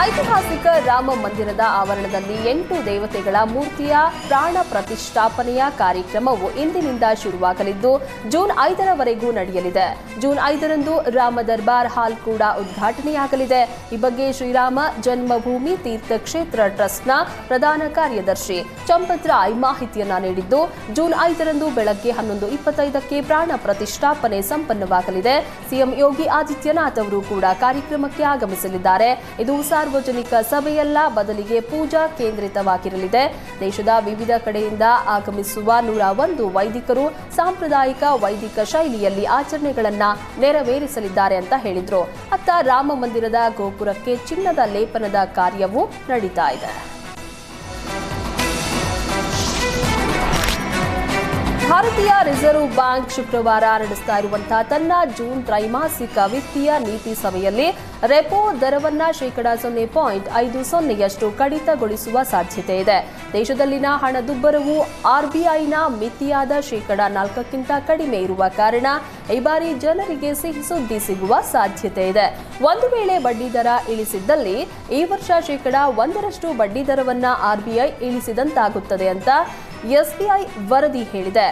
ಐತಿಹಾಸಿಕ ರಾಮ ಮಂದಿರದ ಆವರಣದಲ್ಲಿ 8 ದೇವತೆಗಳ ಮೂರ್ತಿಯ ಪ್ರಾಣ ಪ್ರತಿಷ್ಠಾಪನೆಯ ಕಾರ್ಯಕ್ರಮವು ಇಂದಿನಿಂದ ಶುರುವಾಗಲಿದ್ದು ಜೂನ್ 5ರವರೆಗೂ ನಡೆಯಲಿದೆ. ಜೂನ್ 5ರಂದು ರಾಮ ದರ್ಬಾರ್ ಹಾಲ್ ಕೂಡ ಉದ್ಘಾಟನೆಯಾಗಲಿದೆ. ಈ ಬಗ್ಗೆ ಶ್ರೀರಾಮ ಜನ್ಮಭೂಮಿ ತೀರ್ಥಕ್ಷೇತ್ರ ಟ್ರಸ್ಟ್ನ ಪ್ರಧಾನ ಕಾರ್ಯದರ್ಶಿ ಚಂಪತ್ ರಾಯ್ ಮಾಹಿತಿಯನ್ನ ನೀಡಿದ್ದು, ಜೂನ್ 5ರಂದು ಬೆಳಗ್ಗೆ 11:25ಕ್ಕೆ ಪ್ರಾಣ ಪ್ರತಿಷ್ಠಾಪನೆ ಸಂಪನ್ನವಾಗಲಿದೆ. ಸಿಎಂ ಯೋಗಿ ಆದಿತ್ಯನಾಥ್ ಅವರು ಕೂಡ ಕಾರ್ಯಕ್ರಮಕ್ಕೆ ಆಗಮಿಸಲಿದ್ದಾರೆ. ಇದು ಸಾರ್ವಜನಿಕ ಸಭೆಯಲ್ಲ, ಬದಲಿಗೆ ಪೂಜಾ ಕೇಂದ್ರಿತವಾಗಿರಲಿದೆ. ದೇಶದ ವಿವಿಧ ಕಡೆಯಿಂದ ಆಗಮಿಸುವ 101 ವೈದಿಕರು ಸಾಂಪ್ರದಾಯಿಕ ವೈದಿಕ ಶೈಲಿಯಲ್ಲಿ ಆಚರಣೆಗಳನ್ನು ನೆರವೇರಿಸಲಿದ್ದಾರೆ ಅಂತ ಹೇಳಿದ್ರು. ಅತ್ತ ರಾಮ ಮಂದಿರದ ಗೋಪುರಕ್ಕೆ ಚಿನ್ನದ ಲೇಪನದ ಕಾರ್ಯವೂ ನಡೀತಾ ಇದೆ. ಭಾರತೀಯ ರಿಸರ್ವ್ ಬ್ಯಾಂಕ್ ಶುಕ್ರವಾರ ನಡೆಸ್ತಾ ಇರುವಂತಹ ತನ್ನ ಜೂನ್ ತ್ರೈಮಾಸಿಕ ವಿತ್ತೀಯ ನೀತಿ ಸಭೆಯಲ್ಲಿ ರೆಪೋ ದರವನ್ನ %0.50ಯಷ್ಟು ಕಡಿತಗೊಳಿಸುವ ಸಾಧ್ಯತೆ ಇದೆ. ದೇಶದಲ್ಲಿನ ಹಣದುಬ್ಬರವು ಆರ್ಬಿಐನ ಮಿತಿಯಾದ %4ಕ್ಕಿಂತ ಕಡಿಮೆ ಇರುವ ಕಾರಣ ಈ ಬಾರಿ ಜನರಿಗೆ ಸಿಹಿ ಸುದ್ದಿ ಸಿಗುವ ಸಾಧ್ಯತೆ ಇದೆ. ಒಂದು ವೇಳೆ ಬಡ್ಡಿ ದರ ಇಳಿಸಿದ್ದಲ್ಲಿ ಈ ವರ್ಷ %1ರಷ್ಟು ಬಡ್ಡಿ ದರವನ್ನ ಆರ್ಬಿಐ ಇಳಿಸಿದಂತಾಗುತ್ತದೆ ಅಂತ ಎಸ್ಬಿಐ ವರದಿ ಹೇಳಿದೆ.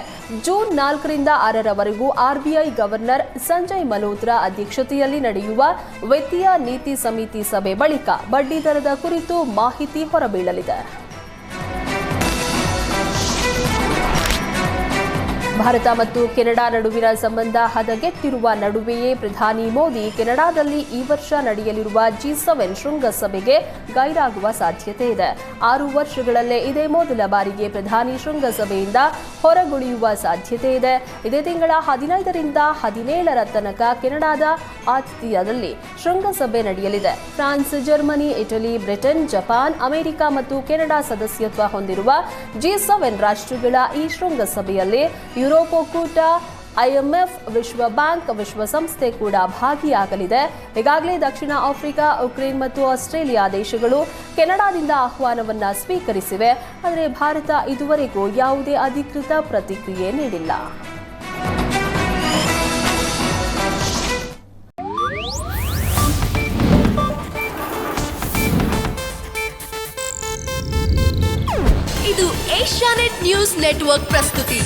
ಜೂನ್ 4ರಿಂದ 6ರವರೆಗೂ ಆರ್ಬಿಐ ಗವರ್ನರ್ ಸಂಜಯ್ ಮಲ್ಹೋತ್ರಾ ಅಧ್ಯಕ್ಷತೆಯಲ್ಲಿ ನಡೆಯುವ ವಿತ್ತೀಯ ನೀತಿ ಸಮಿತಿ ಸಭೆ ಬಳಿಕ ಬಡ್ಡಿ ದರದ ಕುರಿತು ಮಾಹಿತಿ ಹೊರಬೀಳಲಿದೆ. ಭಾರತ ಮತ್ತು ಕೆನಡಾ ನಡುವಿನ ಸಂಬಂಧ ಹದಗೆಟ್ಟಿರುವ ನಡುವೆಯೇ ಪ್ರಧಾನಿ ಮೋದಿ ಕೆನಡಾದಲ್ಲಿ ಈ ವರ್ಷ ನಡೆಯಲಿರುವ G7 ಶೃಂಗಸಭೆಗೆ ಗೈರಾಗುವ ಸಾಧ್ಯತೆ ಇದೆ. 6 ವರ್ಷಗಳಲ್ಲೇ ಇದೇ ಮೊದಲ ಬಾರಿಗೆ ಪ್ರಧಾನಿ ಶೃಂಗಸಭೆಯಿಂದ ಹೊರಗುಳಿಯುವ ಸಾಧ್ಯತೆ ಇದೆ. ಇದೇ ತಿಂಗಳ 15ರಿಂದ 17ರ ತನಕ ಕೆನಡಾದ ಆತಿಥ್ಯದಲ್ಲಿ ಶೃಂಗಸಭೆ ನಡೆಯಲಿದೆ. France, Germany, Italy, Britain, Japan, America ಮತ್ತು ಕೆನಡಾ ಸದಸ್ಯತ್ವ ಹೊಂದಿರುವ G7 ರಾಷ್ಟ್ರಗಳ ಈ ಶೃಂಗಸಭೆಯಲ್ಲಿ ಯುರೋಪ್ ಒಕ್ಕೂಟ, ಐಎಂಎಫ್, ವಿಶ್ವ ಬ್ಯಾಂಕ್, ವಿಶ್ವಸಂಸ್ಥೆ ಕೂಡ ಭಾಗಿಯಾಗಲಿದೆ. ಈಗಾಗಲೇ ದಕ್ಷಿಣ ಆಫ್ರಿಕಾ, ಉಕ್ರೇನ್ ಮತ್ತು ಆಸ್ಟ್ರೇಲಿಯಾ ದೇಶಗಳು ಕೆನಡಾದಿಂದ ಆಹ್ವಾನವನ್ನ ಸ್ವೀಕರಿಸಿವೆ. ಆದರೆ ಭಾರತ ಇದುವರೆಗೂ ಯಾವುದೇ ಅಧಿಕೃತ ಪ್ರತಿಕ್ರಿಯೆ ನೀಡಿಲ್ಲ. ಇದು ಏಷ್ಯಾನೆಟ್ ನ್ಯೂಸ್ ನೆಟ್ವರ್ಕ್ ಪ್ರಸ್ತುತಿ.